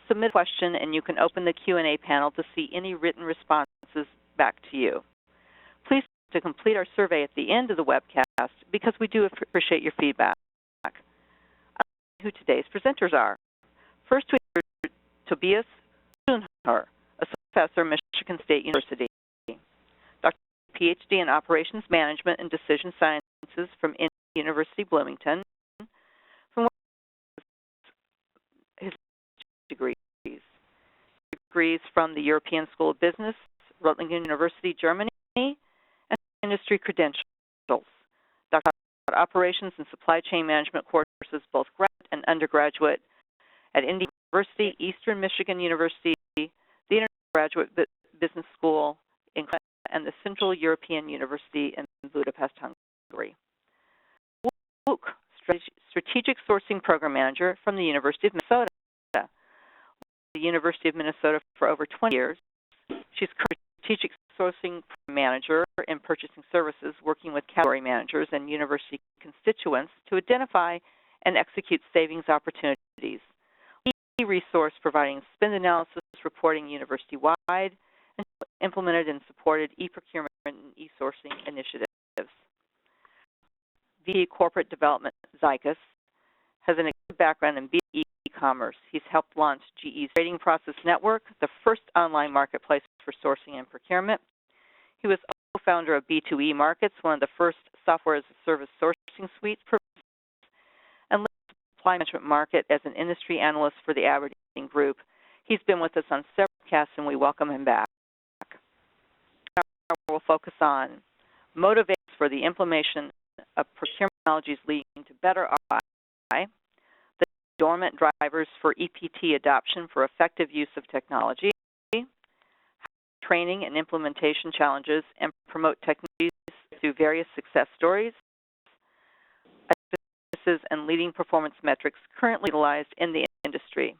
submit a question and you can open the Q&A panel to see any written responses back to you. Please to complete our survey at the end of the webcast because we do appreciate your feedback. I'll tell you who today's presenters are. First, we have Tobias Schoenherr, a professor at Michigan State University. Dr. PhD in Operations Management and Decision Sciences from University Bloomington. From his degrees from the European School of Business, Rutgers University, Germany, and industry credentials. Dr. Operations and Supply Chain Management courses, both graduate and undergraduate, at Indiana University, Eastern Michigan University, the Undergraduate Business School, and the Central European University in Budapest, Hungary. Wook, Strategic Sourcing Program Manager from the University of Minnesota. The University of Minnesota for over 20 years. She's Strategic Sourcing Manager in Purchasing Services, working with category managers and university constituents to identify and execute savings opportunities. Key resource providing spend analysis reporting university-wide and implemented and supported e-procurement and e-sourcing initiatives. VP Corporate Development, Zycus, has an extensive background in e-commerce. He's helped launch GE's Trading Process Network, the first online marketplace for sourcing and procurement. He was co-founder of B2E Markets, one of the first software-as-a-service sourcing suites, and led the supply management market as an industry analyst for the Aberdeen Group. He's been with us on several podcasts, and we welcome him back. Now we'll focus on motivators for the implementation of procurement technologies leading to better ROI, the dormant drivers for EPT adoption for effective use of technology, training and implementation challenges, and promote technologies through various success stories, and leading performance metrics currently utilized in the industry.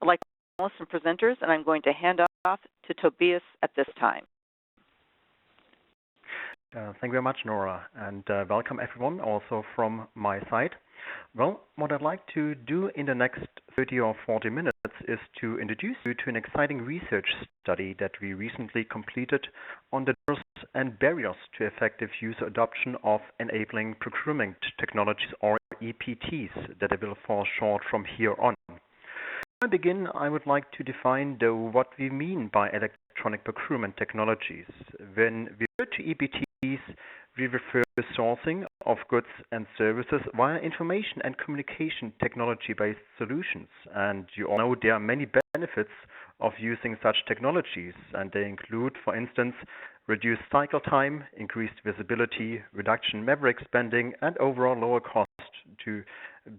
I'd like to thank some presenters, and I'm going to hand off to Tobias at this time. Thank you very much, Nora, and welcome everyone also from my side. Well, what I'd like to do in the next 30 or 40 minutes is to introduce you to an exciting research study that we recently completed on the drivers and barriers to effective user adoption of enabling procurement technologies, or EPTs, that I will fall short from here on. Before I begin, I would like to define, though, what we mean by electronic procurement technologies. When we refer to EPTs, we refer to sourcing of goods and services via information and communication technology-based solutions. And you all know there are many benefits of using such technologies, and they include, for instance, reduced cycle time, increased visibility, reduction in memory spending, and overall lower cost due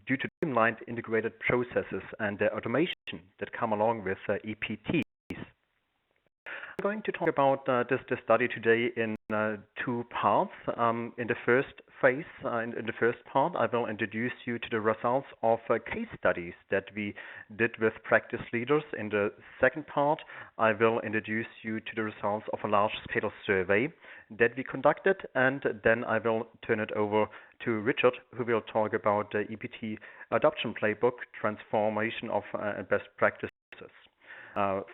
to streamlined integrated processes and the automation that come along with EPTs. I'm going to talk about this study today in two parts. In the first phase, in the first part, I will introduce you to the results of case studies that we did with practice leaders. In the second part, I will introduce you to the results of a large-scale survey that we conducted, and then I will turn it over to Richard, who will talk about the EPT Adoption Playbook, transformation of best practices.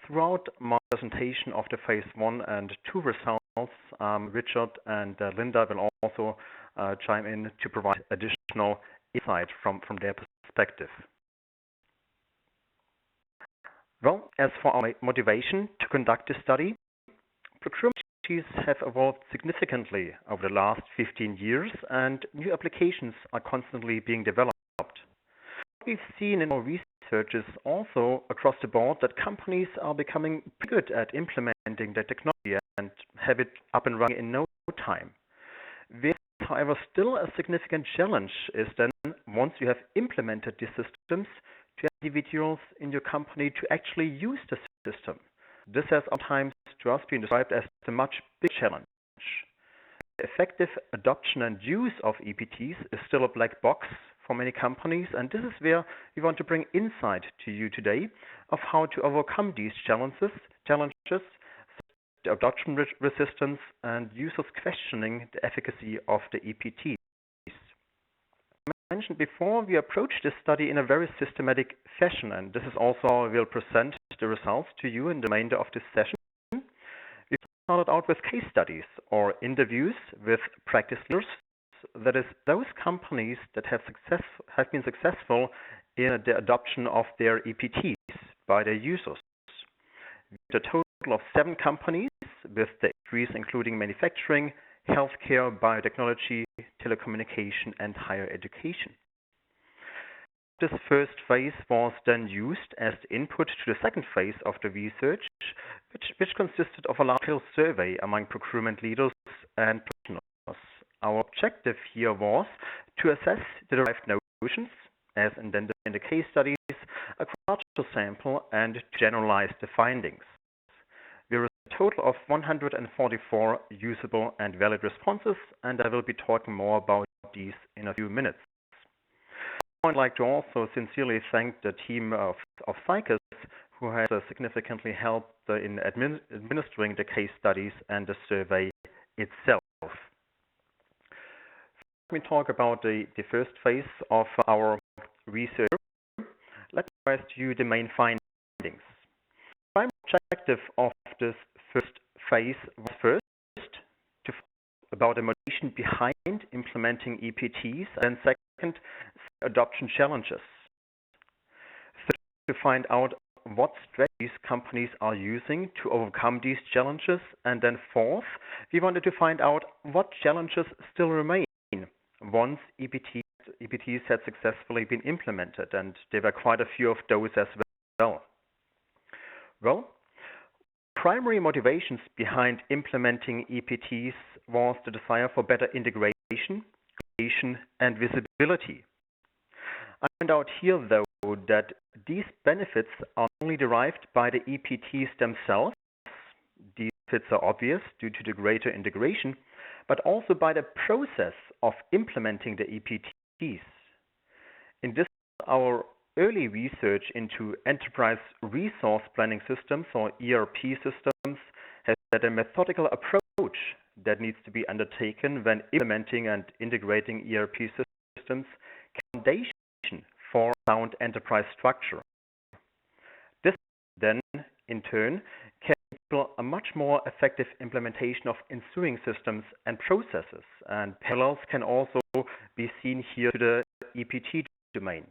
Throughout my presentation of the phase 1 and 2 results, Richard and Linda will also chime in to provide additional insight from their perspective. Well, as for our motivation to conduct this study, procurement technologies have evolved significantly over the last 15 years, and new applications are constantly being developed. What we've seen in our research is also across the board that companies are becoming pretty good at implementing the technology and have it up and running in no time. There's, however, still a significant challenge is then, once you have implemented these systems, to have individuals in your company to actually use the system. This has sometimes to us been described as a much bigger challenge. Effective adoption and use of EPTs is still a black box for many companies, and this is where we want to bring insight to you today of how to overcome these challenges, the adoption resistance, and users questioning the efficacy of the EPTs. mentioned before, we approached this study in a very systematic fashion, and this is also how we will present the results to you in the remainder of this session. We started out with case studies or interviews with practice leaders, that is, those companies that have been successful in the adoption of their EPTs by their users. A total of 7 companies with the industries including manufacturing, healthcare, biotechnology, telecommunication, and higher education. This first phase was then used as the input to the second phase of the research, which consisted of a large-scale survey among procurement leaders and professionals. Our objective here was to assess the derived notions, as intended in the case studies, across the sample and to generalize the findings. There is a total of 144 usable and valid responses, and I will be talking more about these in a few minutes. I'd like to also sincerely thank the team of Zycus, who has significantly helped in administering the case studies and the survey itself. Let me talk about the first phase of our research. Let me address you the main findings. The primary objective of this first phase was first to find about the motivation behind implementing EPTs, and second, adoption challenges. Third, to find out what strategies companies are using to overcome these challenges, and then fourth, we wanted to find out what challenges still remain once EPTs had successfully been implemented, and there were quite a few of those as well. Well, primary motivations behind implementing EPTs was the desire for better integration, creation, and visibility. I find out here, though, that these benefits are only derived by the EPTs themselves. These benefits are obvious due to the greater integration, but also by the process of implementing the EPTs. In this, our early research into enterprise resource planning systems, or ERP systems, has set a methodical approach that needs to be undertaken when implementing and integrating ERP systems, foundation for sound enterprise structure. This then, in turn, can enable a much more effective implementation of ensuing systems and processes, and parallels can also be seen here to the EPT domain.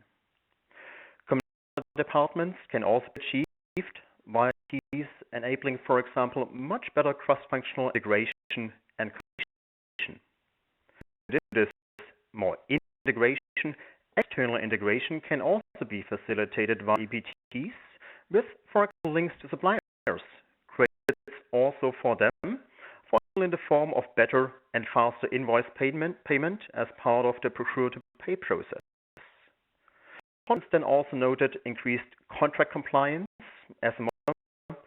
Commercial departments can also be achieved via EPTs, enabling, for example, much better cross-functional integration and collaboration. This more integration, external integration can also be facilitated via EPTs with, for example, links to suppliers, credits also for them, for example, in the form of better and faster invoice payment as part of the procure-to-pay process. Constance then also noted increased contract compliance as a model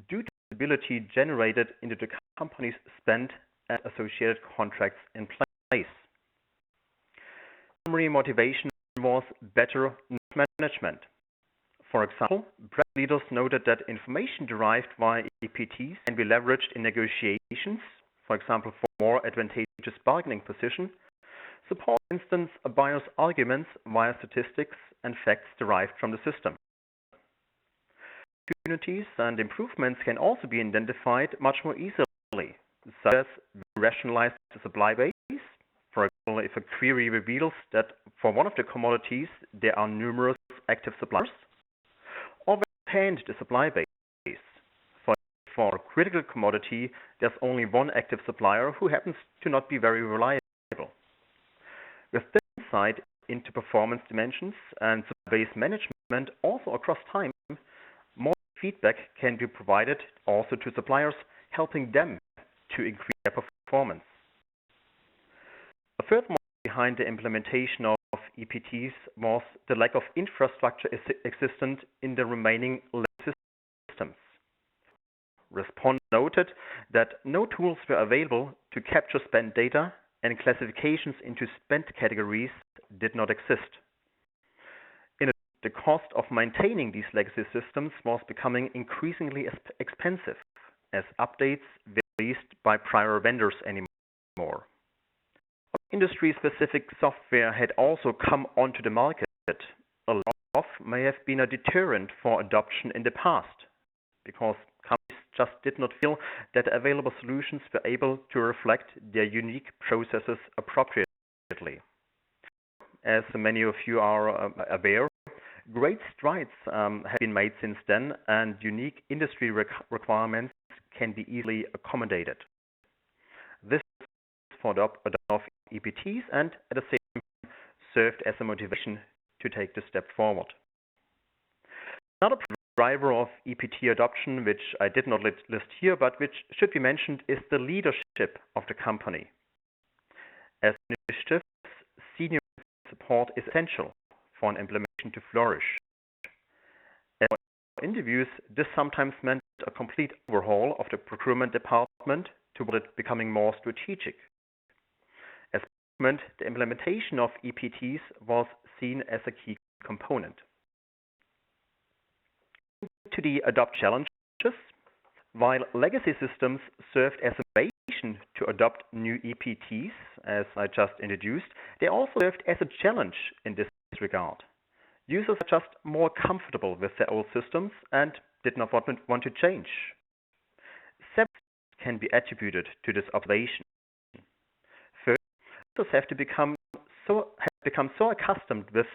due to the ability generated into the company's spend and associated contracts in place. Primary motivation was better management. For example, brand leaders noted that information derived via EPTs can be leveraged in negotiations, for example, for more advantageous bargaining position, support, for instance, a buyer's arguments via statistics and facts derived from the system. Opportunities and improvements can also be identified much more easily, such as rationalize the supply base. For example, if a query reveals that for one of the commodities there are numerous active suppliers, or expand the supply base. For a critical commodity, there's only one active supplier who happens to not be very reliable. With this insight into performance dimensions and supply base management also across time, more feedback can be provided also to suppliers, helping them to increase their performance. A third motive behind the implementation of EPTs was the lack of infrastructure existent in the remaining systems. Respondents noted that no tools were available to capture spend data, and classifications into spend categories did not exist. In addition, the cost of maintaining these legacy systems was becoming increasingly expensive, as updates were released by prior vendors anymore. industry-specific software had also come onto the market, a layoff may have been a deterrent for adoption in the past, because companies just did not feel that available solutions were able to reflect their unique processes appropriately. As many of you are aware, great strides have been made since then, and unique industry requirements can be easily accommodated. This for the adoption of EPTs and at the same time served as a motivation to take the step forward. Another driver of EPT adoption, which I did not list here, but which should be mentioned, is the leadership of the company. As initiatives, senior support is essential for an implementation to flourish. At interviews, this sometimes meant a complete overhaul of the procurement department toward it becoming more strategic. As procurement, the implementation of EPTs was seen as a key component. To the adopt challenges, while legacy systems served as a motivation to adopt new EPTs, as I just introduced, they also served as a challenge in this regard. Users are just more comfortable with their old systems and did not want to change. Several can be attributed to this observation. First, users have become so accustomed with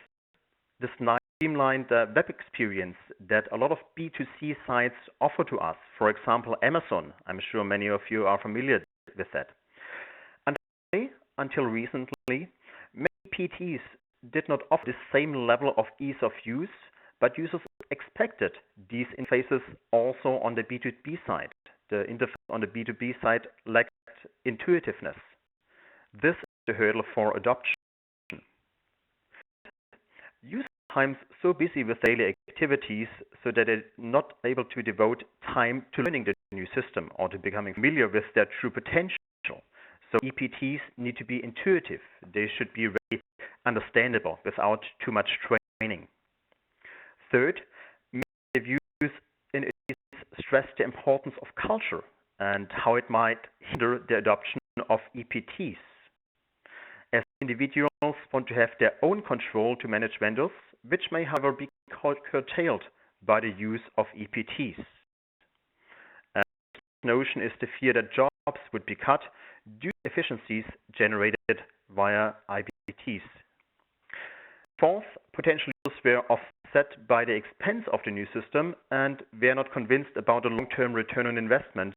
this streamlined web experience that a lot of B2C sites offer to us. For example, Amazon. I'm sure many of you are familiar with that. Until recently, many EPTs did not offer the same level of ease of use, but users expected these interfaces also on the B2B side. The interface on the B2B side lacked intuitiveness. This is the hurdle for adoption. Users are sometimes so busy with daily activities so that they're not able to devote time to learning the new system or to becoming familiar with their true potential. So EPTs need to be intuitive. They should be very understandable without too much training. Third, many reviews in EPTs stress the importance of culture and how it might hinder the adoption of EPTs. As individuals want to have their own control to manage vendors, which may, however, be curtailed by the use of EPTs. And the notion is the fear that jobs would be cut due to efficiencies generated via EPTs. Fourth, potential users were offset by the expense of the new system and were not convinced about the long-term return on investment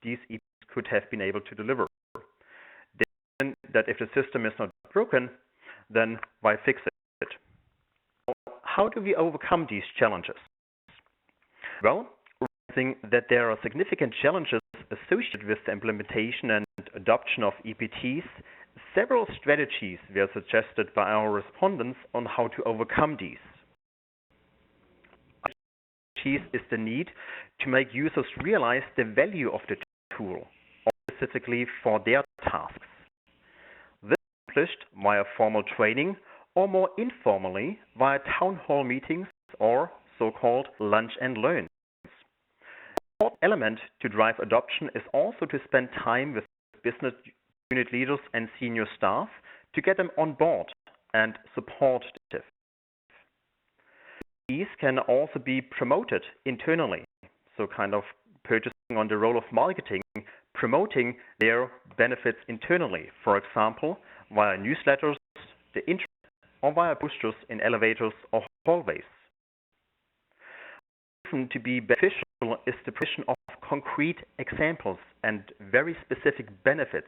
these EPTs could have been able to deliver. They mean that if the system is not broken, then why fix it? How do we overcome these challenges? Well, realizing that there are significant challenges associated with the implementation and adoption of EPTs, several strategies were suggested by our respondents on how to overcome these. Is the need to make users realize the value of the tool, specifically for their tasks. This is accomplished via formal training or more informally via town hall meetings or so-called lunch and learns. An important element to drive adoption is also to spend time with business unit leaders and senior staff to get them on board and support the initiative. These can also be promoted internally, so kind of purchasing on the role of marketing, promoting their benefits internally, for example, via newsletters, the internet, or via posters in elevators or hallways. To be beneficial is the provision of concrete examples and very specific benefits,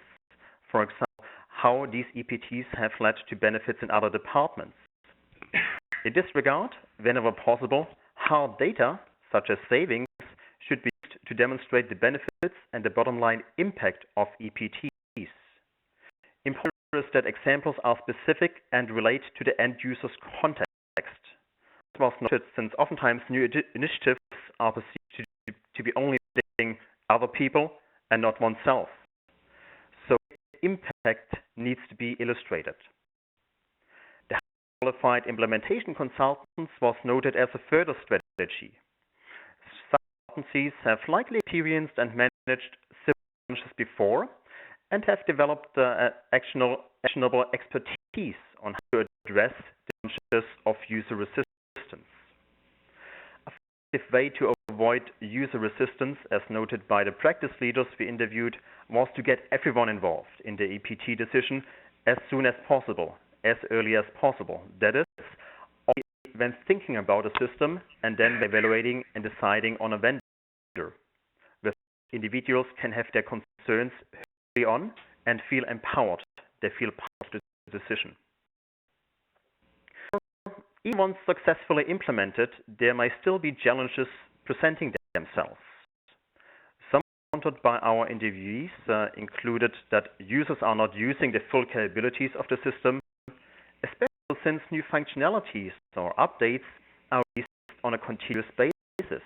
for example, how these EPTs have led to benefits in other departments. In this regard, whenever possible, hard data, such as savings, should be used to demonstrate the benefits and the bottom line impact of EPTs. Important is that examples are specific and relate to the end user's context. This was noted since oftentimes new initiatives are perceived to be only benefiting other people and not oneself. So the impact needs to be illustrated. Qualified implementation consultants was noted as a further strategy. Some consultancies have likely experienced and managed similar challenges before and have developed actionable expertise on how to address the challenges of user resistance. A effective way to avoid user resistance, as noted by the practice leaders we interviewed, was to get everyone involved in the EPT decision as soon as possible, as early as possible. That is, when thinking about a system and then evaluating and deciding on a vendor, where individuals can have their concerns early on and feel empowered. They feel part of the decision. Even once successfully implemented, there may still be challenges presenting themselves. Some encountered by our interviewees included that users are not using the full capabilities of the system, especially since new functionalities or updates are released on a continuous basis.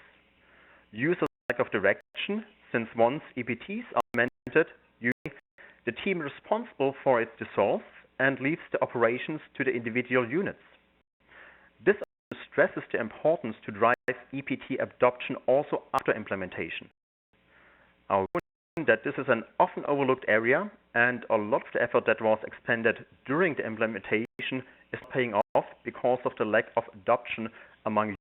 Users' lack of direction, since once EPTs are implemented, usually the team responsible for it dissolves and leaves the operations to the individual units. This stresses the importance to drive EPT adoption also after implementation. Our view that this is an often overlooked area, and a lot of the effort that was expended during the implementation is paying off because of the lack of adoption among users.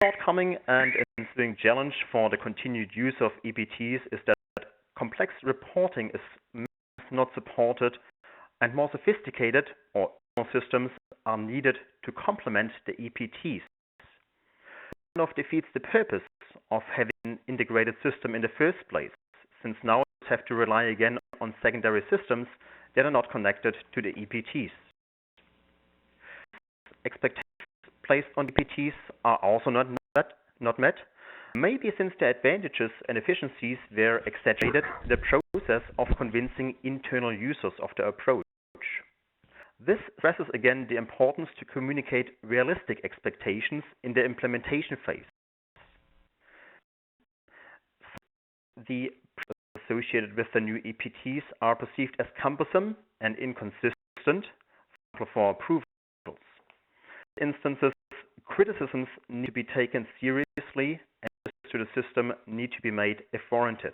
Shortcoming and ensuing challenge for the continued use of EPTs is that complex reporting is not supported, and more sophisticated or systems are needed to complement the EPTs. This kind of defeats the purpose of having an integrated system in the first place, since now you have to rely again on secondary systems that are not connected to the EPTs. Expectations placed on EPTs are also not met. Maybe since the advantages and efficiencies were exaggerated in the process of convincing internal users of the approach. This stresses again the importance to communicate realistic expectations in the implementation phase. The associated with the new EPTs are perceived as cumbersome and inconsistent for approvals. In instances, criticisms need to be taken seriously and to the system need to be made if warranted.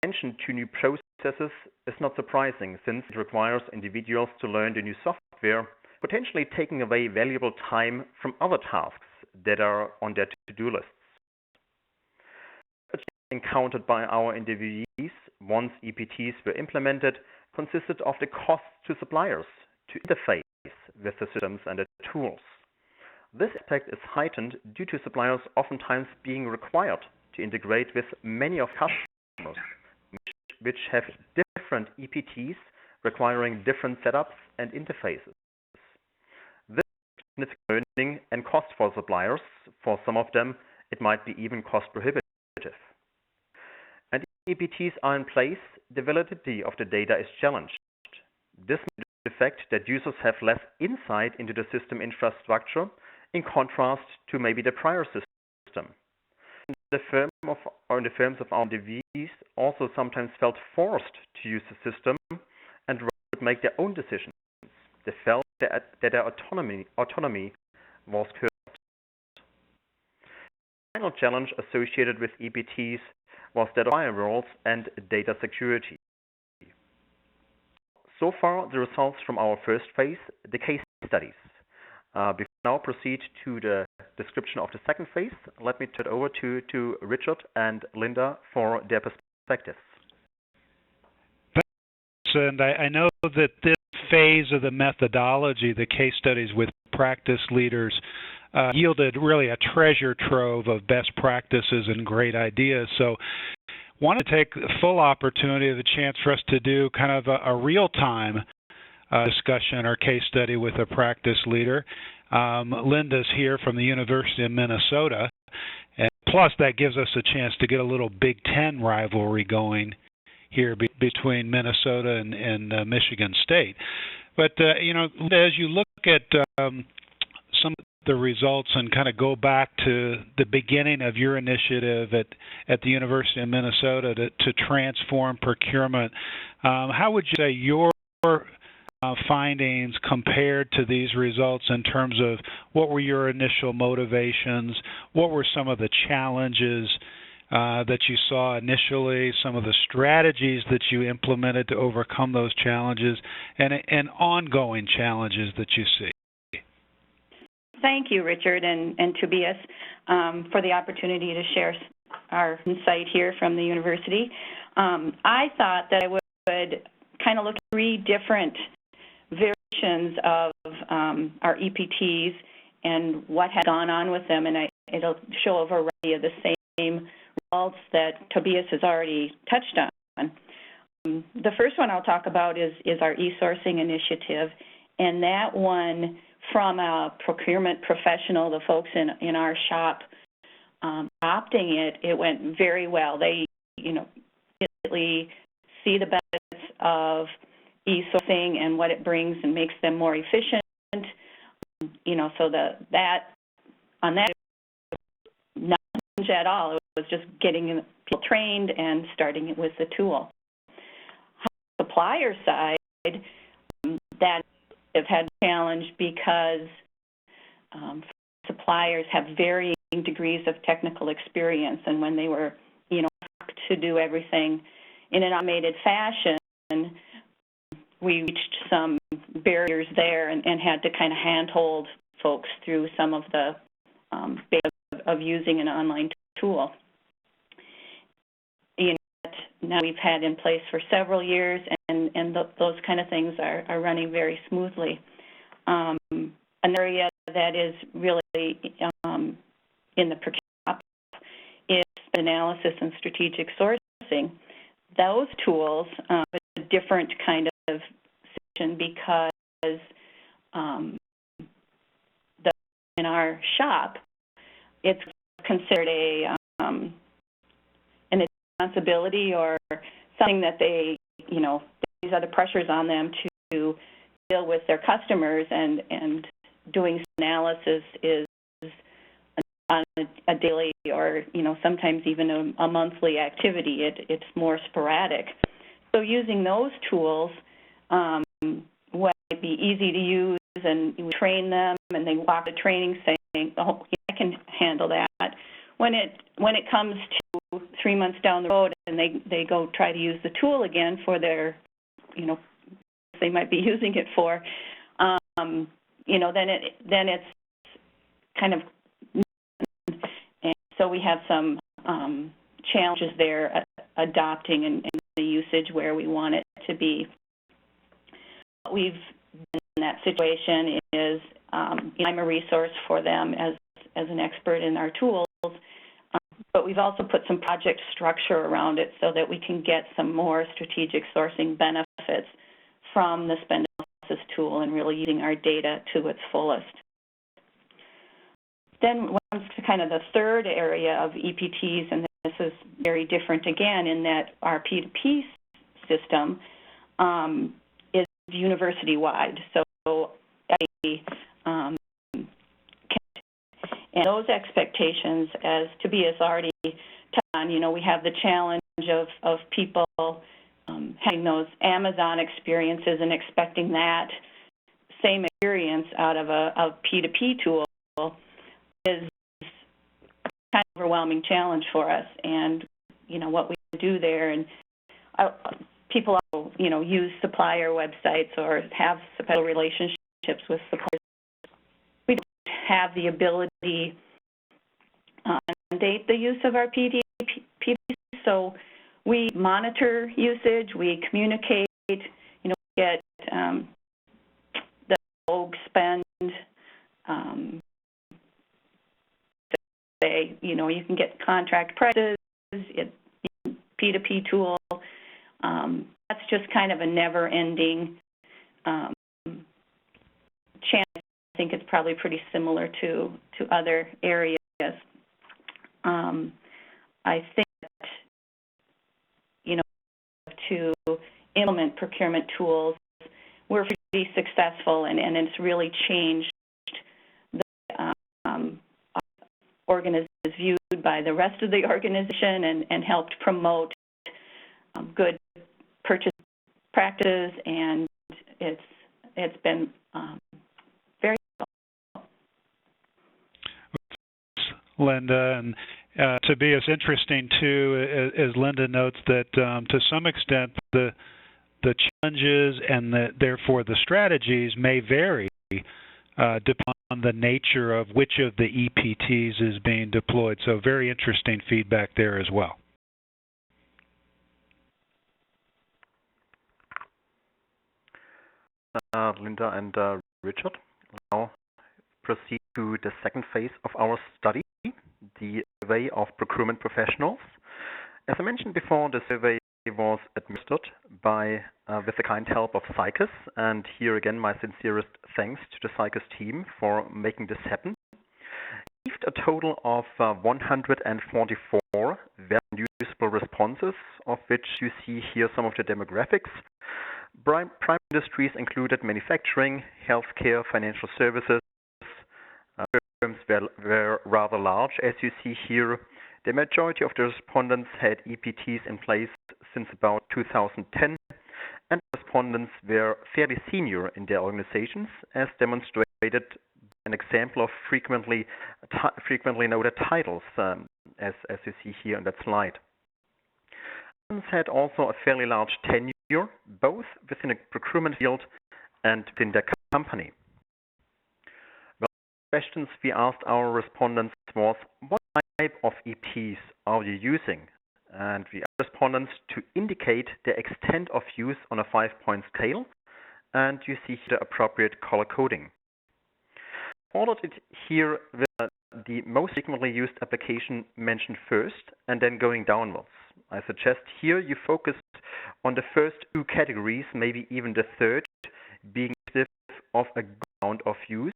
Attention to new processes is not surprising, since it requires individuals to learn the new software, potentially taking away valuable time from other tasks that are on their to-do lists. Encountered by our interviewees once EPTs were implemented consisted of the costs to suppliers to interface with the systems and the tools. This aspect is heightened due to suppliers oftentimes being required to integrate with many of customers, which have different EPTs requiring different setups and interfaces. This is significant learning and cost for suppliers. For some of them, it might be even cost prohibitive. And if EPTs are in place, the validity of the data is challenged. This may be the fact that users have less insight into the system infrastructure in contrast to maybe the prior system. The firms of our interviewees also sometimes felt forced to use the system and would make their own decisions. They felt that their autonomy was curbed. The final challenge associated with EPTs was that of firewalls and data security. So far, the results from our first phase, the case studies. Before we now proceed to the description of the second phase, let me turn it over to Richard and Linda for their perspectives. Thanks, and I know that this phase of the methodology, the case studies with practice leaders, yielded really a treasure trove of best practices and great ideas. So I wanted to take the full opportunity, the chance for us to do kind of a real-time discussion or case study with a practice leader. Linda's here from the University of Minnesota, and plus that gives us a chance to get a little Big Ten rivalry going here between Minnesota and Michigan State. But Linda, as you look at some of the results and kind of go back to the beginning of your initiative at the University of Minnesota to transform procurement, how would you say your findings compared to these results in terms of what were your initial motivations, what were some of the challenges that you saw initially, some of the strategies that you implemented to overcome those challenges, and ongoing challenges that you see. Thank you, Richard and Tobias, for the opportunity to share our insight here from the university. I thought that I would kind of look at 3 different variations of our EPTs and what had gone on with them, and it'll show a variety of the same results that Tobias has already touched on. The first one I'll talk about is our e-sourcing initiative, and that one, from a procurement professional, the folks in our shop adopting it went very well. They, immediately see the benefits of e-sourcing and what it brings and makes them more efficient. So on that, not at all. It was just getting people trained and starting it with the tool. On the supplier side, that have had a challenge because suppliers have varying degrees of technical experience, and when they were, asked to do everything in an automated fashion, we reached some barriers there and had to kind of handhold folks through some of the basics of using an online tool. Now we've had in place for several years, and those kind of things are running very smoothly. An area that is really in the procurement is analysis and strategic sourcing. Those tools are a different kind of situation because in our shop, it's considered an responsibility or something that they, these are the pressures on them to deal with their customers, and doing analysis is on a daily or, sometimes even a monthly activity. It's more sporadic. So using those tools might be easy to use, and we train them, and they walk the training saying, oh, I can handle that. When it comes to 3 months down the road and they go try to use the tool again for their, they might be using it for, then it's kind of, and so we have some challenges there adopting and the usage where we want it to be. What we've been in that situation is I'm a resource for them as an expert in our tools, but we've also put some project structure around it so that we can get some more strategic sourcing benefits from the spend analysis tool and really using our data to its fullest. Then when it comes to kind of the third area of EPTs, and this is very different again in that our P2P system is university-wide. So and those expectations, as Tobias already touched on, we have the challenge of people having those Amazon experiences and expecting that same experience out of a P2P tool is kind of overwhelming challenge for us. And, what we do there, and people, use supplier websites or have supplier relationships with suppliers. We don't have the ability to mandate the use of our PDP, so we monitor usage, we communicate, get the vogue spend, say, you can get contract prices, P2P tool. That's just kind of a never-ending chance. I think it's probably pretty similar to other areas. I think that, to implement procurement tools, we're pretty successful, and it's really changed the organization is viewed by the rest of the organization and helped promote good purchase practices, and it's been very helpful. Linda, To be as interesting too, as Linda notes, that to some extent the challenges and therefore the strategies may vary depending on the nature of which of the EPTs is being deployed. So very interesting feedback there as well. Linda and Richard, now proceed to the second phase of our study, the survey of procurement professionals. As I mentioned before, the survey was administered by with the kind help of Zycus, and here again my sincerest thanks to the Zycus team for making this happen. We received a total of 144 very useful responses, of which you see here some of the demographics. Prime industries included manufacturing, healthcare, financial services. Firms were rather large, as you see here. The majority of the respondents had EPTs in place since about 2010, and respondents were fairly senior in their organizations, as demonstrated by an example of frequently noted titles, as you see here on that slide. Respondents had also a fairly large tenure, both within the procurement field and within their company. Questions we asked our respondents was, what type of EPTs are you using? And we asked respondents to indicate the extent of use on a 5-point scale, and you see here the appropriate color coding. Ordered it here with the most frequently used application mentioned first, and then going downwards. I suggest here you focus on the first two categories, maybe even the third, being of a good amount of use.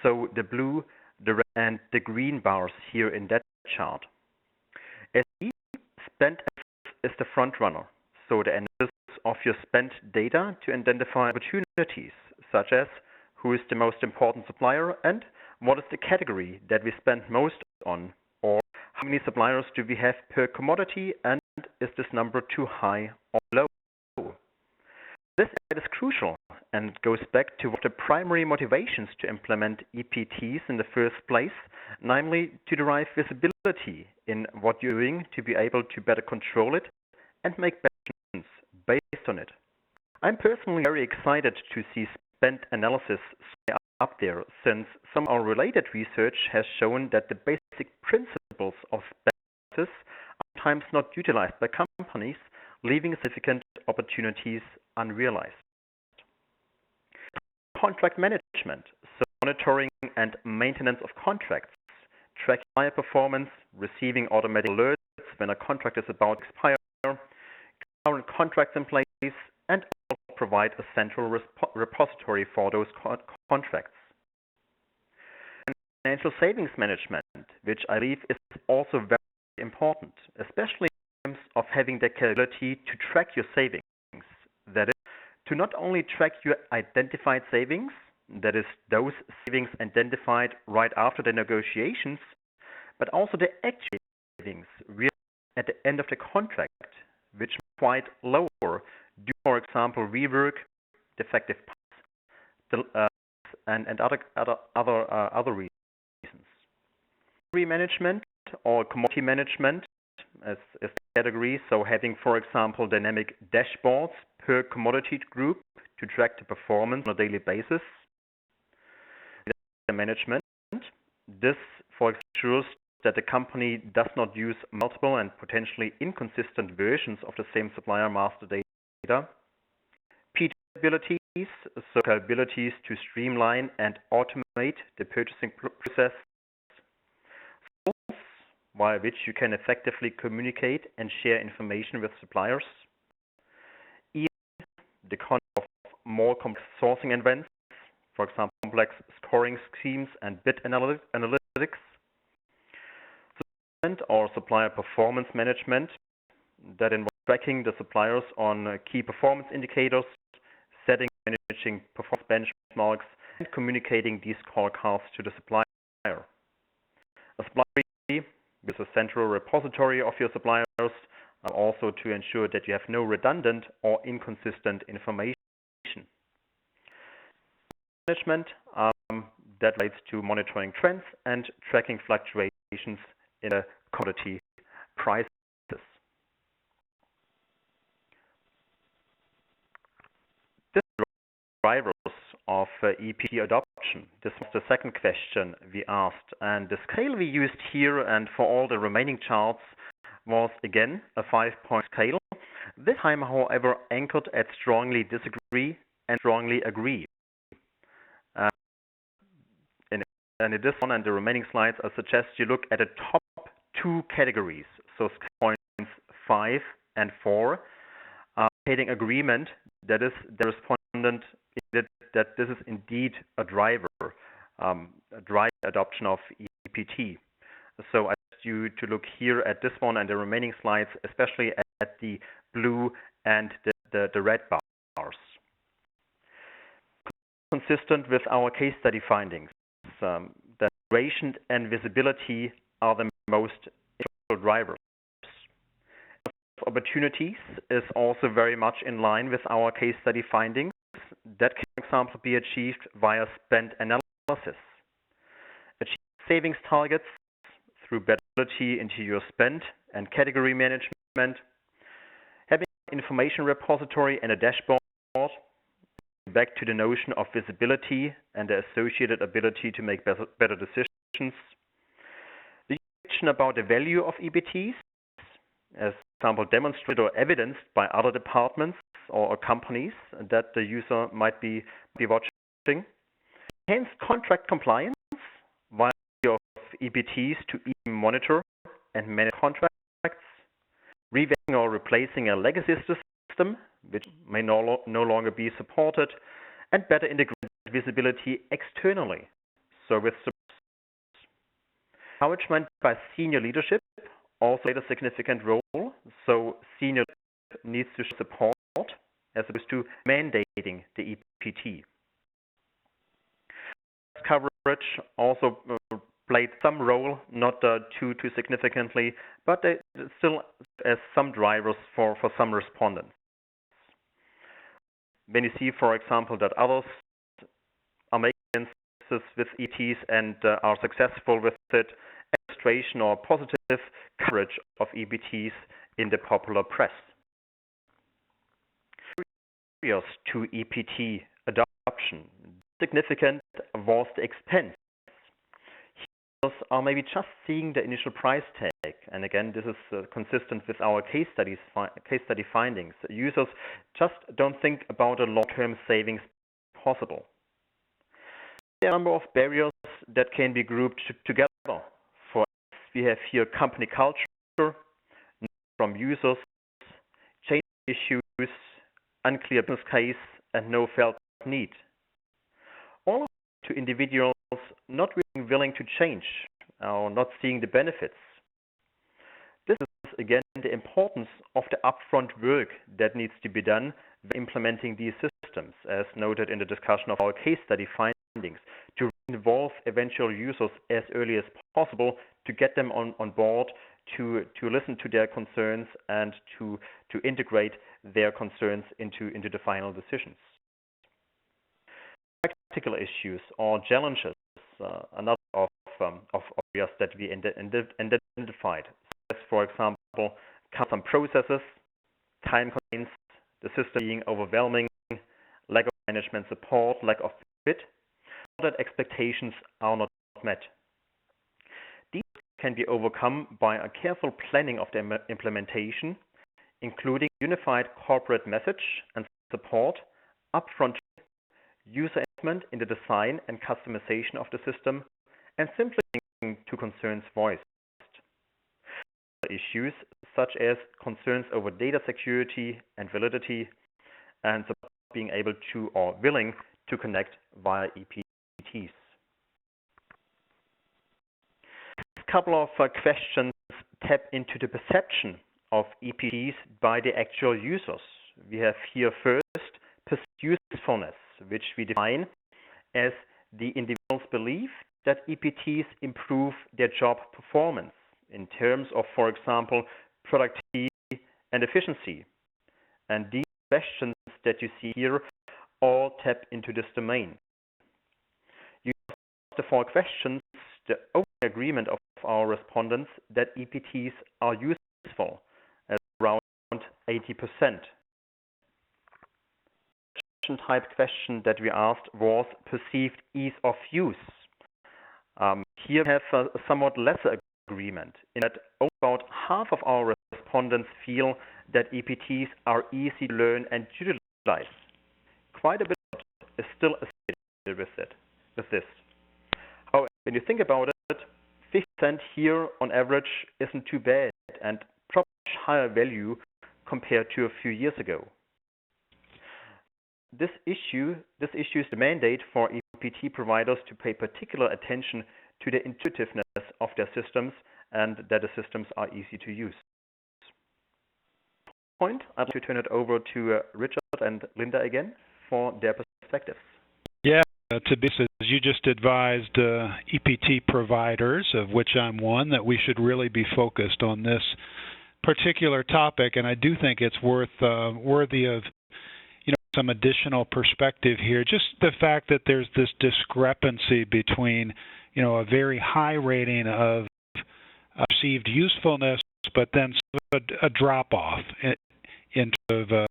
So the blue, the red, and the green bars here in that chart. SE, spend is the front runner. So the analysis of your spent data to identify opportunities, such as who is the most important supplier and what is the category that we spend most on, or how many suppliers do we have per commodity, and is this number too high or low? This is crucial and goes back to the primary motivations to implement EPTs in the first place, namely to derive visibility in what you're doing to be able to better control it and make decisions based on it. I'm personally very excited to see spend analysis up there, since some of our related research has shown that the basic principles of spend analysis are sometimes not utilized by companies, leaving significant opportunities unrealized. Contract management, so monitoring and maintenance of contracts, tracking supplier performance, receiving automatic alerts when a contract is about to expire, current contracts in place, and also provide a central repository for those contracts. And financial savings management, which I believe is also very important, especially in terms of having the capability to track your savings. That is, to not only track your identified savings, that is, those savings identified right after the negotiations, but also the actual savings at the end of the contract, which are quite lower due, for example, rework, defective parts, and other reasons. Management or commodity management as a category, so having, for example, dynamic dashboards per commodity group to track the performance on a daily basis. Management. This, for example, ensures that the company does not use multiple and potentially inconsistent versions of the same supplier master data. PT abilities, so capabilities to streamline and automate the purchasing process, via which you can effectively communicate and share information with suppliers. Even the concept of more complex sourcing events, for example, complex scoring schemes and bid analytics. Or supplier performance management, that involves tracking the suppliers on key performance indicators, setting and managing performance benchmarks, and communicating these scorecards to the supplier. A supplier is a central repository of your suppliers, also to ensure that you have no redundant or inconsistent information. Management that relates to monitoring trends and tracking fluctuations in a commodity prices. This drivers of EPT adoption. This was the second question we asked, and the scale we used here and for all the remaining charts was again a 5-point scale. This time, however, anchored at strongly disagree and strongly agree. And in this one and the remaining slides, I suggest you look at the top 2 categories. So points 5 and 4, indicating agreement that is the respondent that this is indeed a driver adoption of EPT. So I ask you to look here at this one and the remaining slides, especially at the blue and the red bars. Consistent with our case study findings, that duration and visibility are the most important drivers. Opportunities is also very much in line with our case study findings. That can, for example, be achieved via spend analysis. Achieve savings targets through better visibility into your spend and category management. Having an information repository and a dashboard. Back to the notion of visibility and the associated ability to make better decisions. The question about the value of EPTs, as example, demonstrated or evidenced by other departments or companies that the user might be watching. Hence, contract compliance via of EPTs to even monitor and manage contracts, revamping or replacing a legacy system which may no longer be supported, and better integrate visibility externally. So with encouragement by senior leadership also played a significant role. So senior needs to support as opposed to mandating the EPT. Coverage also played some role, not too significantly, but they still as some drivers for some respondents. When you see, for example, that others are making instances with EPTs and are successful with it, illustration or positive coverage of EPTs in the popular press. Barriers to EPT adoption. Significant was the expense. Users are maybe just seeing the initial price tag, and again, this is consistent with our case study findings. Users just don't think about a long-term savings possible. There are a number of barriers that can be grouped together. For us, we have here company culture from users, change issues, unclear business case, and no felt need. All to individuals not being willing to change or not seeing the benefits. This is again the importance of the upfront work that needs to be done when implementing these systems, as noted in the discussion of our case study findings, to involve eventual users as early as possible, to get them on board, to listen to their concerns and to integrate their concerns into the final decisions. Practical issues or challenges, another of areas that we identified. As for example, custom processes, time constraints, the system being overwhelming, lack of management support, lack of fit, that expectations are not met. These can be overcome by a careful planning of the implementation, including unified corporate message and support, upfront user investment in the design and customization of the system, and simply to concerns voiced. Issues such as concerns over data security and validity, and being able to or willing to connect via EPTs. A couple of questions tap into the perception of EPTs by the actual users. We have here first perceived usefulness, which we define as the individual's belief that EPTs improve their job performance in terms of, for example, productivity and efficiency. And these questions that you see here all tap into this domain. You ask the 4 questions the overall agreement of our respondents that EPTs are useful, at around 80%. Type question that we asked was perceived ease of use. Here we have a somewhat lesser agreement, in that about half of our respondents feel that EPTs are easy to learn and utilize. Quite a bit is still associated with this. However, when you think about it, 50% here on average isn't too bad and probably much higher value compared to a few years ago. This issue is the mandate for EPT providers to pay particular attention to the intuitiveness of their systems and that the systems are easy to use. I'd like to turn it over to Richard and Linda again for their perspectives. Yeah, to be as you just advised EPT providers, of which I'm one, that we should really be focused on this particular topic, and I do think it's worthy of some additional perspective here. Just the fact that there's this discrepancy between, a very high rating of perceived usefulness, but then a drop-off in terms of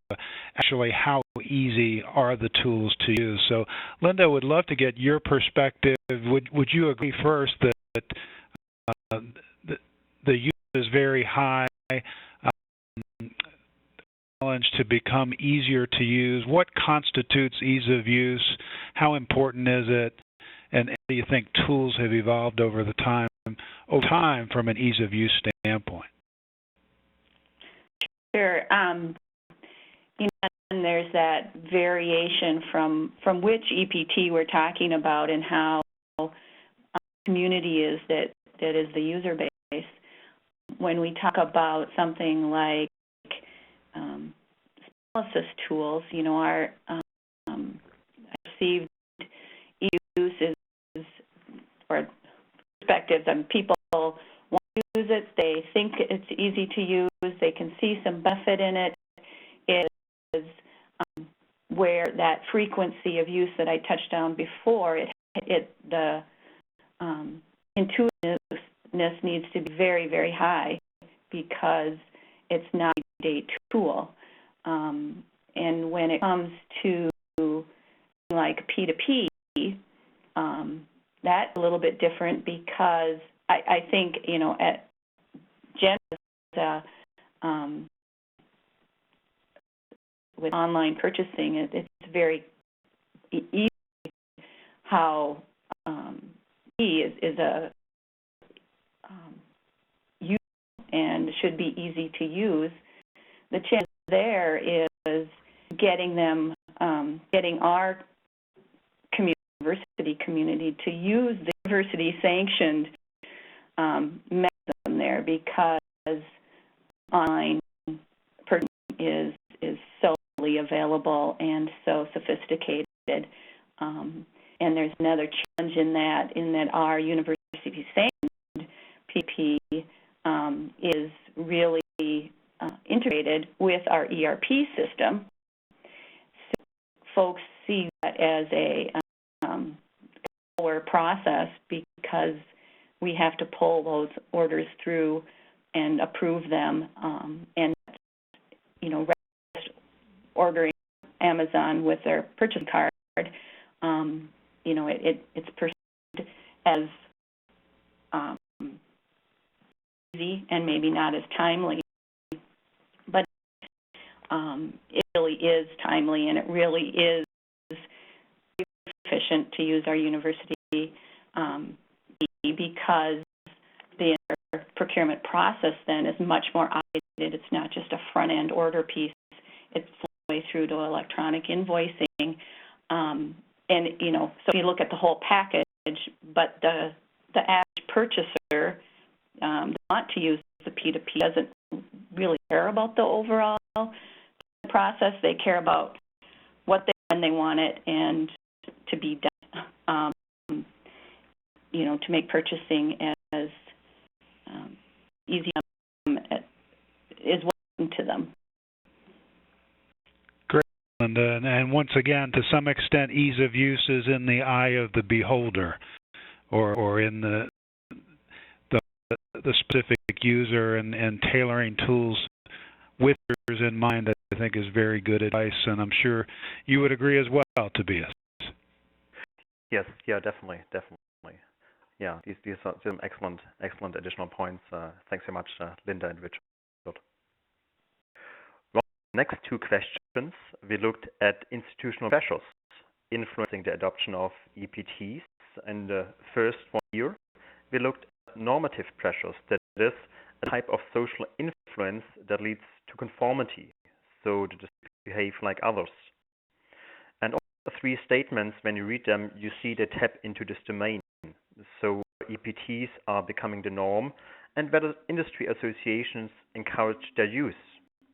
actually how easy are the tools to use. So, Linda, would love to get your perspective. Would you agree first that the use is very high? To become easier to use? What constitutes ease of use? How important is it? And how do you think tools have evolved over time from an ease of use standpoint? Sure. And there's that variation from which EPT we're talking about and how community is that is the user base. When we talk about something like analysis tools, our perceived use is, or perspectives, and people want to use it, they think it's easy to use, they can see some benefit in it, is where that frequency of use that I touched on before, the intuitiveness needs to be very, very high because it's not a day tool. And when it comes to like P2P, that's a little bit different because I think, at Jen, with online purchasing, it's very easy how E is a use and should be easy to use. The challenge there is getting them, getting our university community to use the university-sanctioned mechanism there, because online purchasing is so available and so sophisticated. And there's another challenge in that our university-sanctioned PP is really integrated with our ERP system. So folks see that as a slower process because we have to pull those orders through and approve them, and ordering Amazon with their purchase card, it's perceived as easy and maybe not as timely, but it really is timely, and it really is efficient to use our university because the procurement process then is much more automated. It's not just a front-end order piece. It's way through to electronic invoicing, and so if you look at the whole package, but the average purchaser want to use the P2P doesn't really care about the overall process. They care about what when they want it and to be done, to make purchasing as easy is welcome to them. And once again, to some extent, ease of use is in the eye of the beholder, or in the the specific user and tailoring tools with users in mind, I think is very good advice, and I'm sure you would agree as well, Tobias. Yes, yeah, definitely. Yeah, these are some excellent additional points. Thanks so much, Linda and Richard. Well, next two questions, we looked at institutional pressures influencing the adoption of EPTs, and the first one here, we looked at normative pressures, that is, a type of social influence that leads to conformity, so to behave like others. And all the three statements, when you read them, you see they tap into this domain. So EPTs are becoming the norm, and whether industry associations encourage their use,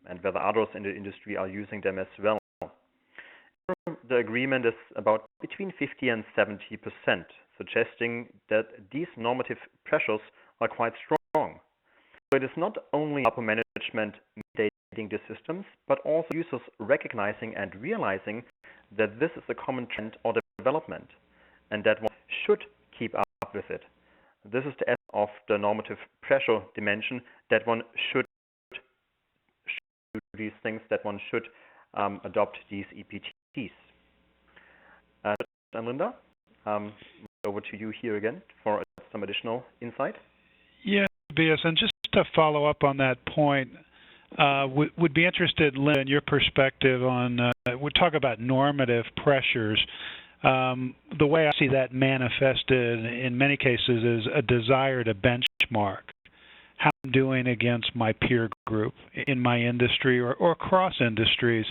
and whether others in the industry are using them as well. The agreement is about between 50 and 70%, suggesting that these normative pressures are quite strong. So it is not only upper management mandating the systems, but also users recognizing and realizing that this is a common trend or development, and that one should keep up with it. This is the essence of the normative pressure dimension, that one should do these things, that one should adopt these EPTs. And Linda, over to you here again for some additional insight. Yeah, Tobias, and just to follow up on that point, would be interested, Linda, in your perspective on, we talk about normative pressures. The way I see that manifested in many cases is a desire to benchmark how I'm doing against my peer group in my industry or across industries,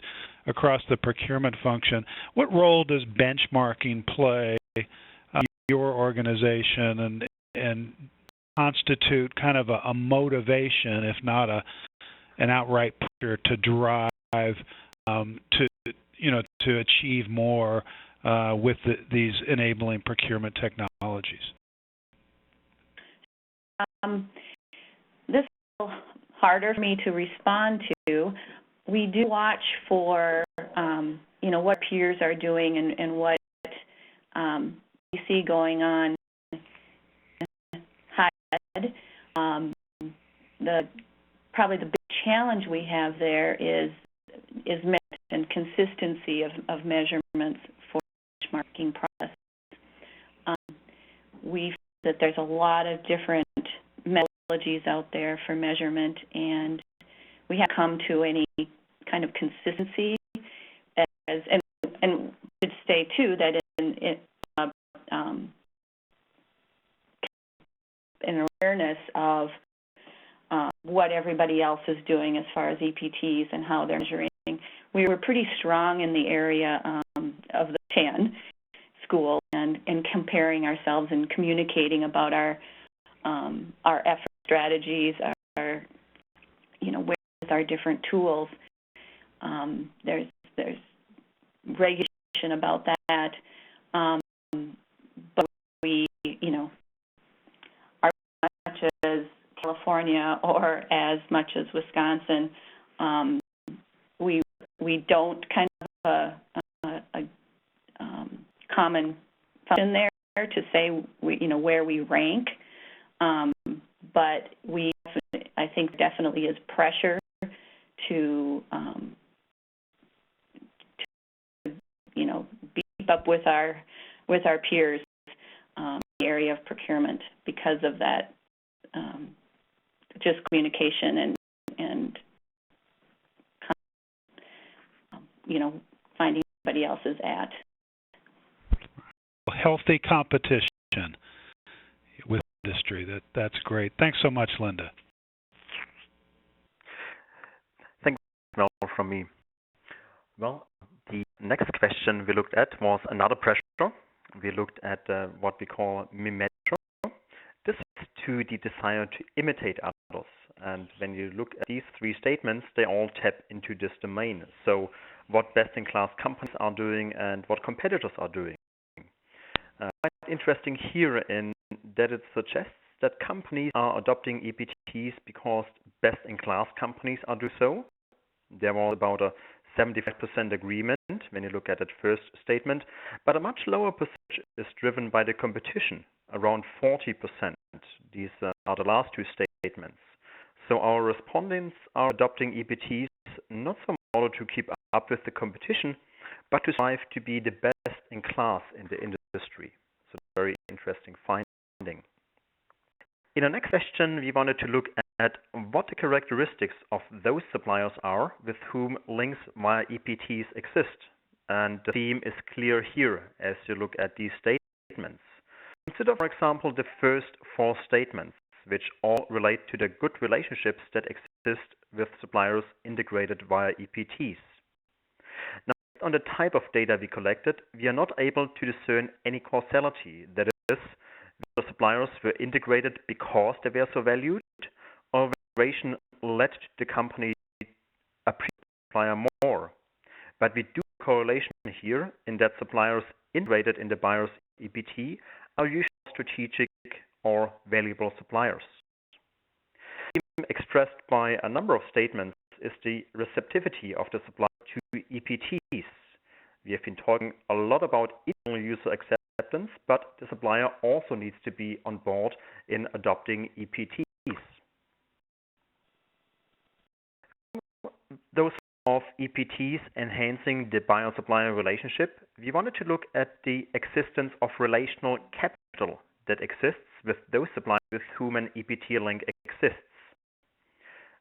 across the procurement function. What role does benchmarking play in your organization and constitute kind of a motivation, if not an outright pressure, to drive to achieve more with these enabling procurement technologies? This is a little harder for me to respond to. We do watch for, what peers are doing and what we see going on high ed. Probably the big challenge we have there is measurement and consistency of measurements for the benchmarking process. We feel that there's a lot of different methodologies out there for measurement, and we have come to any kind of consistency and should say too that an awareness of what everybody else is doing as far as EPTs and how they're measuring. We were pretty strong in the area of the 10 school and comparing ourselves and communicating about our effort strategies, where with our different tools. There's regulation about that, but we, are as much as California or as much as Wisconsin, we don't kind of a common function there to say where we rank, but I think definitely is pressure to beef up with our peers in the area of procurement because of that just communication and finding somebody else's at. Healthy competition with industry. That's great. Thanks so much, Linda. Thanks, Mel, from me. Well, the next question we looked at was another pressure. We looked at what we call mimetic. This is to the desire to imitate others. And when you look at these three statements, they all tap into this domain. So what best-in-class companies are doing and what competitors are doing. Quite interesting here in that it suggests that companies are adopting EPTs because best-in-class companies are doing so. There was about a 75% agreement when you look at that first statement, but a much lower percentage is driven by the competition, around 40%. These are the last two statements. So our respondents are adopting EPTs not so much in order to keep up with the competition, but to strive to be the best in class in the industry. So very interesting finding. In the next question, we wanted to look at what the characteristics of those suppliers are with whom links via EPTs exist. And the theme is clear here as you look at these statements. Consider, for example, the first four statements, which all relate to the good relationships that exist with suppliers integrated via EPTs. Now, based on the type of data we collected, we are not able to discern any causality. That is, whether suppliers were integrated because they were so valued, or whether integration led the company to appreciate the supplier more. But we do correlation here in that suppliers integrated in the buyer's EPT are usually strategic or valuable suppliers. The theme expressed by a number of statements is the receptivity of the supplier to EPTs. We have been talking a lot about internal user acceptance, but the supplier also needs to be on board in adopting EPTs. Those of EPTs enhancing the buyer-supplier relationship, we wanted to look at the existence of relational capital that exists with those suppliers with whom an EPT link exists.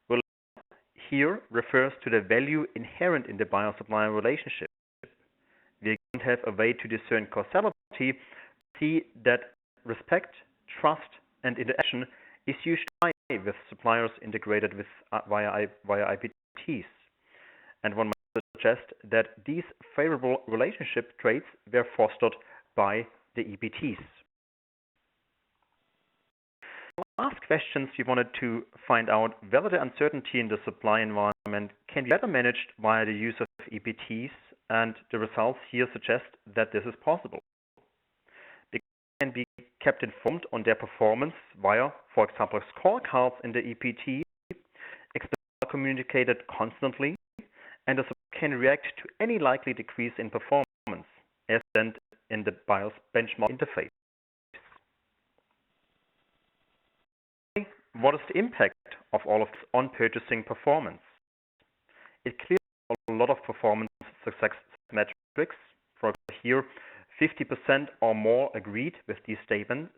Well, here refers to the value inherent in the buyer-supplier relationship. We don't have a way to discern causality, see that respect, trust, and interaction is usually high with suppliers integrated with via EPTs. And one might suggest that these favorable relationship traits were fostered by the EPTs. Last questions we wanted to find out whether the uncertainty in the supply environment can be better managed via the use of EPTs, and the results here suggest that this is possible. They can be kept informed on their performance via, for example, scorecards in the EPT, experts communicated constantly, and the supplier can react to any likely decrease in performance, as sent in the buyer's benchmark interface. What is the impact of all of this on purchasing performance? It clears a lot of performance success metrics. For example, here, 50% or more agreed with these statements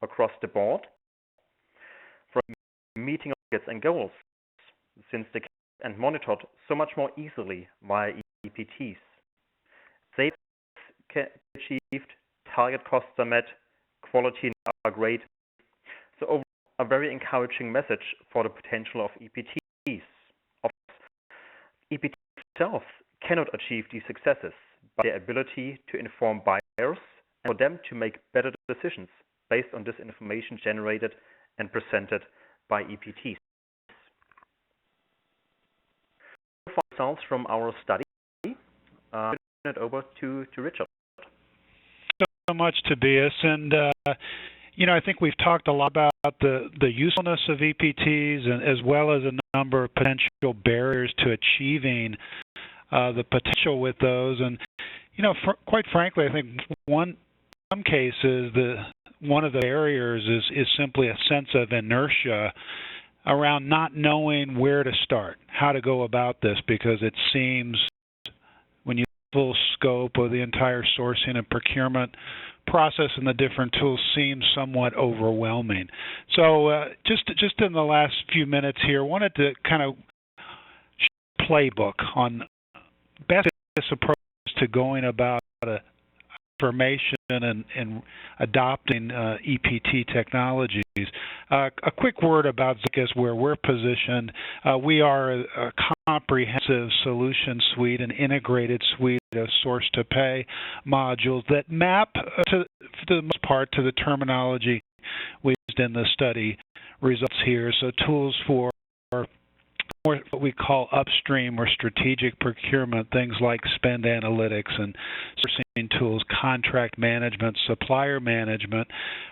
across the board. For meeting targets and goals, since they and monitored so much more easily via EPTs. Savings can be achieved, target costs are met, quality are great. So overall, a very encouraging message for the potential of EPTs. Of course, EPTs themselves cannot achieve these successes, but their ability to inform buyers and for them to make better decisions based on this information generated and presented by EPTs. Results from our study. Turn it over to Richard. So much, Tobias, and I think we've talked a lot about the usefulness of EPTs, and as well as a number of potential barriers to achieving the potential with those. And quite frankly, I think some cases one of the barriers is simply a sense of inertia around not knowing where to start, how to go about this, because it seems when you full scope of the entire sourcing and procurement process and the different tools seems somewhat overwhelming. So just in the last few minutes here, wanted to kind of playbook on best approach to going about information and adopting EPT technologies. A quick word about Zycus, where we're positioned. We are a comprehensive solution suite, an integrated suite of source-to-pay modules that map, for the most part, to the terminology we used in the study results here. So tools for what we call upstream or strategic procurement, things like spend analytics and sourcing tools, contract management, supplier management,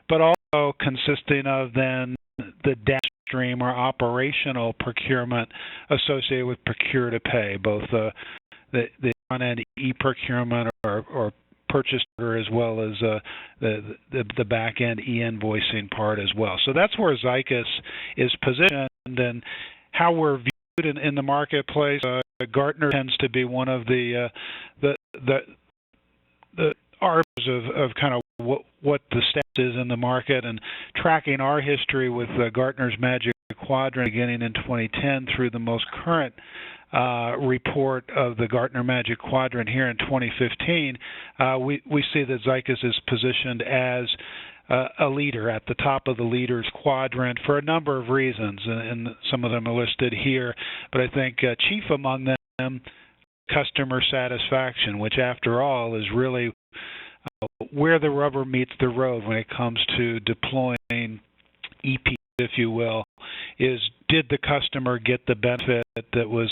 but also consisting of then the downstream or operational procurement associated with procure to pay, both the front-end e-procurement or purchase order as well as the back-end e-invoicing part as well. So that's where Zycus is positioned and how we're viewed in the marketplace. Gartner tends to be one of the arbiters of kind of what the status is in the market, and tracking our history with Gartner's Magic Quadrant beginning in 2010 through the most current report of the Gartner Magic Quadrant here in 2015, we see that Zycus is positioned as a leader at the top of the leaders quadrant for a number of reasons, and some of them are listed here. But I think chief among them, customer satisfaction, which after all is really where the rubber meets the road when it comes to deploying EPTs, if you will, is did the customer get the benefit that was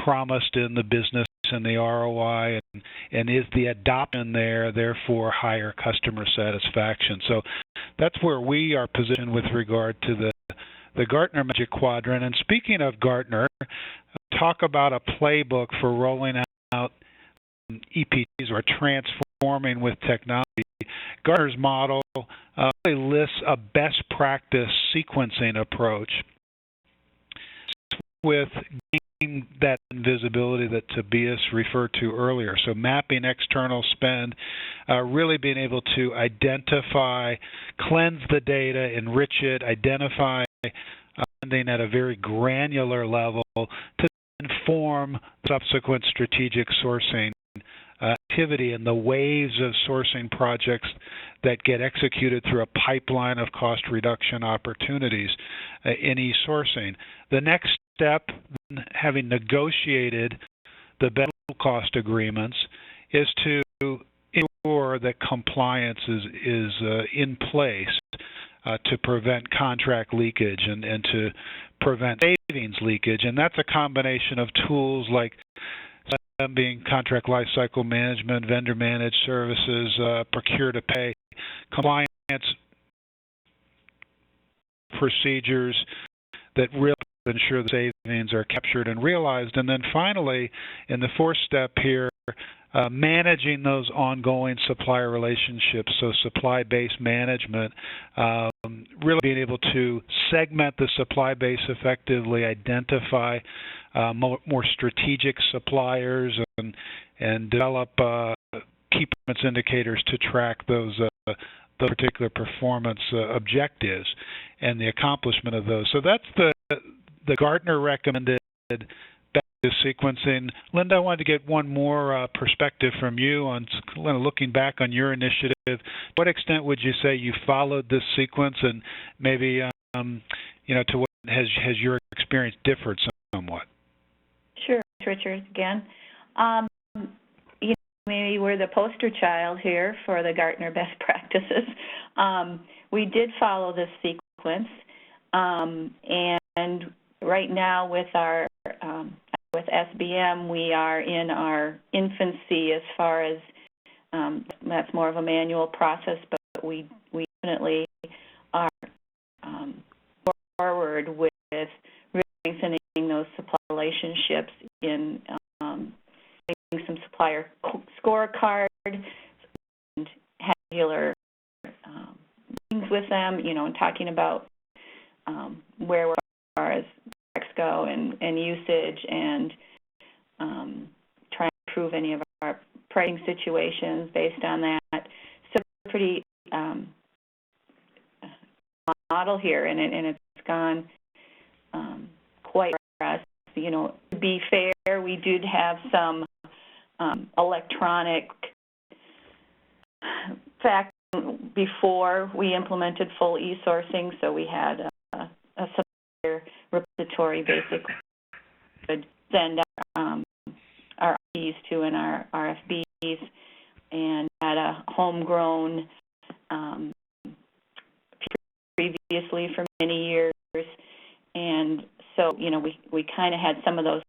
promised in the business and the ROI, and is the adoption there, therefore higher customer satisfaction. So that's where we are positioned with regard to the Gartner Magic Quadrant. And speaking of Gartner, talk about a playbook for rolling out EPTs or transforming with technology. Gartner's model really lists a best practice sequencing approach with gaining that visibility that Tobias referred to earlier. So mapping external spend, really being able to identify, cleanse the data, enrich it, identify spending at a very granular level to inform subsequent strategic sourcing activity and the waves of sourcing projects that get executed through a pipeline of cost reduction opportunities in e-sourcing. The next step, having negotiated the better cost agreements, is to ensure that compliance is in place to prevent contract leakage and to prevent savings leakage. And that's a combination of tools like being contract lifecycle management, vendor managed services, procure to pay, compliance procedures that really ensure the savings are captured and realized. And then finally, in the fourth step here, managing those ongoing supplier relationships, so supply base management, really being able to segment the supply base effectively, identify more strategic suppliers, and develop key performance indicators to track those particular performance objectives and the accomplishment of those. So that's the Gartner recommended sequencing. Linda, I wanted to get one more perspective from you on looking back on your initiative. To what extent would you say you followed this sequence, and maybe to what has your experience differed somewhat? Sure, Richard. Again, maybe we're the poster child here for the Gartner best practices. We did follow this sequence, and right now with our with SBM, we are in our infancy as far as that's more of a manual process, but we definitely are forward with strengthening those supply relationships in making some supplier scorecards and regular meetings with them, and talking about where we are as go and usage, and trying to improve any of our pricing situations based on that. So pretty model here, and it's gone quite for us. To be fair, we did have some electronic fact before we implemented full e-sourcing, so we had a repository basically would send our RFPs to and our RFBs, and had a homegrown previously for many years, and so we kind of had some of those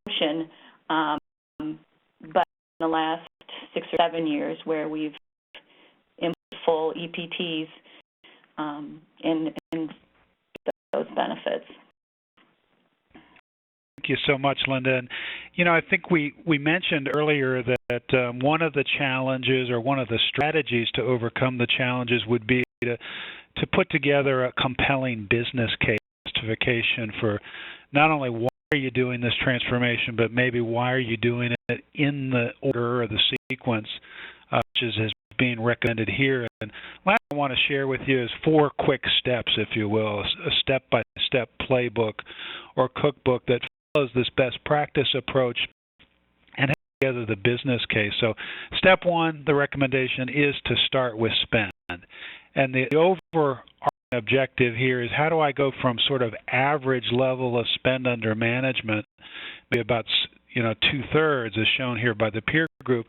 motion, but in the last 6 or 7 years where we've implemented full EPTs and those benefits. Thank you so much, Linda. And I think we mentioned earlier that one of the challenges or one of the strategies to overcome the challenges would be to put together a compelling business case justification for not only why are you doing this transformation, but maybe why are you doing it in the order or the sequence which is being recommended here. And last I want to share with you is 4 quick steps, if you will, a step-by-step playbook or cookbook that follows this best practice approach and has together the business case. So step 1, the recommendation is to start with spend. And the overarching objective here is how do I go from sort of average level of spend under management, maybe about 2/3 as shown here by the peer group,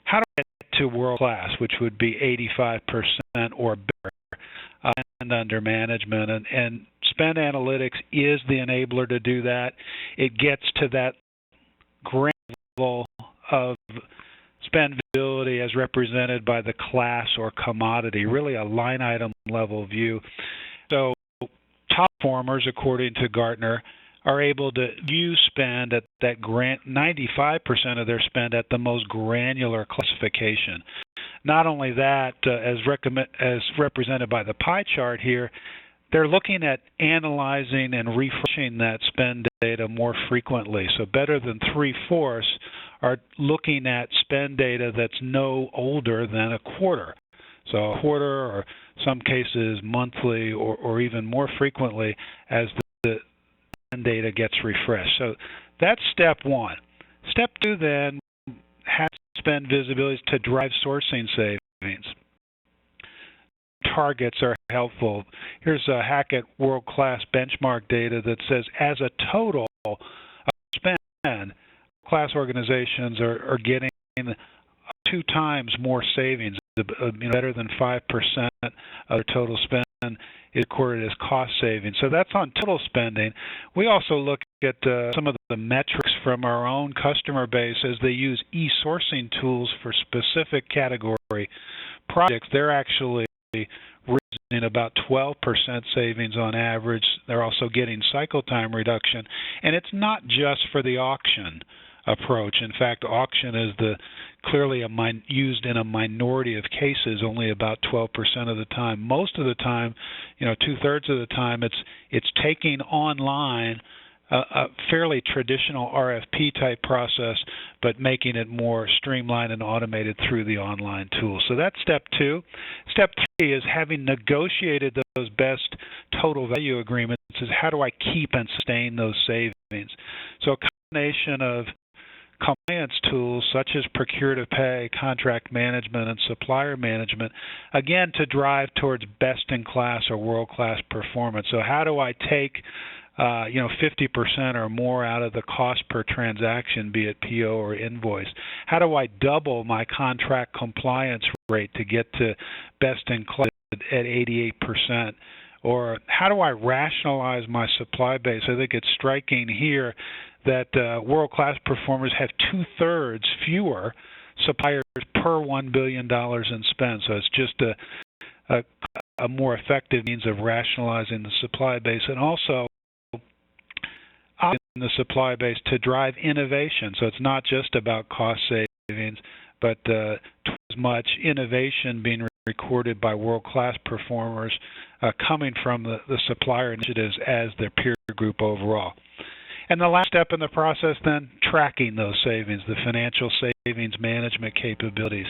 how do I get to world class, which would be 85% or better spend under management, and spend analytics is the enabler to do that. It gets to that grand level of spend visibility as represented by the class or commodity, really a line item level view. So top performers, according to Gartner, are able to view spend at that 95% of their spend at the most granular classification. Not only that, as represented by the pie chart here, they're looking at analyzing and refreshing that spend data more frequently. So better than 3/4 are looking at spend data that's no older than a quarter. So a quarter, or some cases monthly, or even more frequently as the spend data gets refreshed. So that's step 1. Step 2 then has spend visibility to drive sourcing savings. Targets are helpful. Here's a Hackett world-class benchmark data that says as a total of spend, class organizations are getting 2 times more savings. Better than 5% of their total spend is recorded as cost savings. So that's on total spending. We also look at some of the metrics from our own customer base as they use e-sourcing tools for specific category projects. They're actually raising about 12% savings on average. They're also getting cycle time reduction. And it's not just for the auction approach. In fact, auction is clearly used in a minority of cases, only about 12% of the time. Most of the time, 2/3 of the time, it's taking online a fairly traditional RFP type process, but making it more streamlined and automated through the online tool. So that's step 2. Step 3 is having negotiated those best total value agreements is how do I keep and sustain those savings? So a combination of compliance tools such as procure-to-pay, contract management, and supplier management, again, to drive towards best-in-class or world-class performance. So how do I take 50% or more out of the cost per transaction, be it PO or invoice? How do I double my contract compliance rate to get to best-in-class at 88%? Or how do I rationalize my supply base? I think it's striking here that world-class performers have 2/3 fewer suppliers per $1 billion in spend. So it's just a more effective means of rationalizing the supply base, and also in the supply base to drive innovation. So it's not just about cost savings, but as much innovation being recorded by world-class performers coming from the supplier initiatives as their peer group overall. And the last step in the process then, tracking those savings, the financial savings management capabilities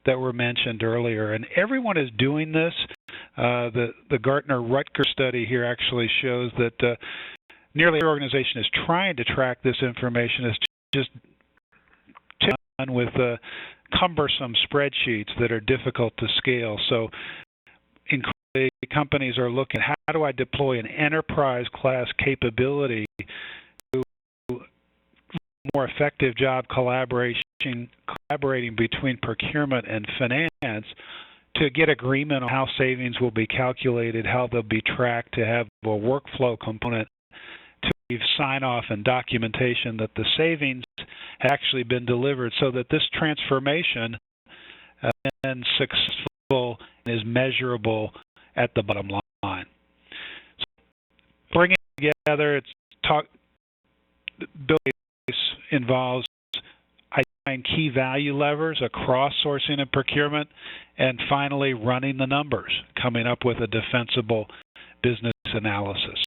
that were mentioned earlier. And everyone is doing this. The Gartner-Rutgers study here actually shows that nearly every organization is trying to track this information. It's just done with cumbersome spreadsheets that are difficult to scale. So increasingly, companies are looking, how do I deploy an enterprise class capability to more effective job collaborating between procurement and finance to get agreement on how savings will be calculated, how they'll be tracked, to have a workflow component to sign off and documentation that the savings have actually been delivered, so that this transformation is successful and is measurable at the bottom line. So bringing it together, it's building involves identifying key value levers across sourcing and procurement, and finally running the numbers, coming up with a defensible business analysis.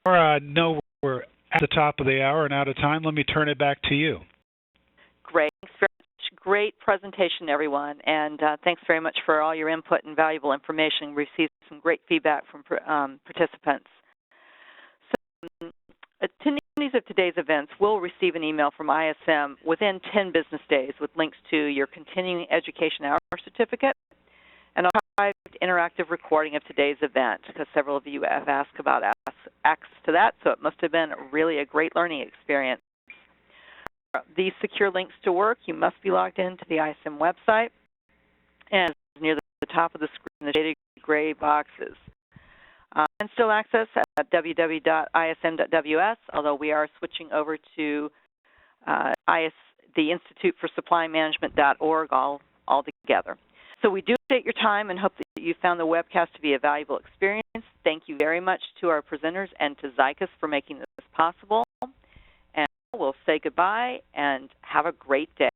I know we're at the top of the hour and out of time. Let me turn it back to you. Great. Thanks very much. Great presentation, everyone, and thanks very much for all your input and valuable information. We received some great feedback from participants. So, attendees of today's events will receive an email from ISM within 10 business days with links to your continuing education hour certificate and a interactive recording of today's event, because several of you have asked about access to that, so it must have been really a great learning experience. These secure links to work, you must be logged into the ISM website, and near the top of the screen, the shaded gray boxes. And still access at www.ism.ws, although we are switching over to the Institute for Supply Management.org all together. So we do appreciate your time and hope that you found the webcast to be a valuable experience. Thank you very much to our presenters and to Zycus for making this possible. And we'll say goodbye and have a great day.